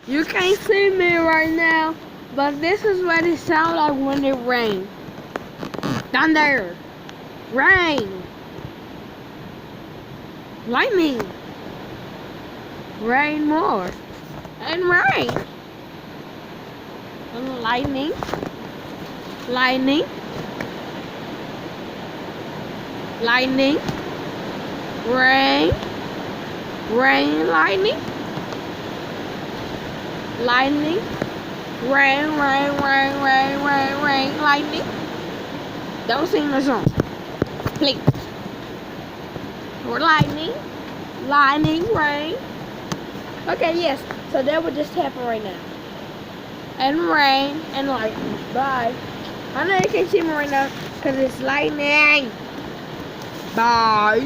You can't see me right now, but this is what it sounds like when it rains. Thunder, rain, lightning, rain more, and rain. And lightning, lightning, lightning, rain, rain, lightning, lightning, rain, rain, rain, rain, rain, rain, lightning. Don't sing the song, please. Lightning, lightning, rain. Okay, yes. So that would just happen right now. And rain and lightning. Bye. I know you can't see me right now because it's lightning. Bye.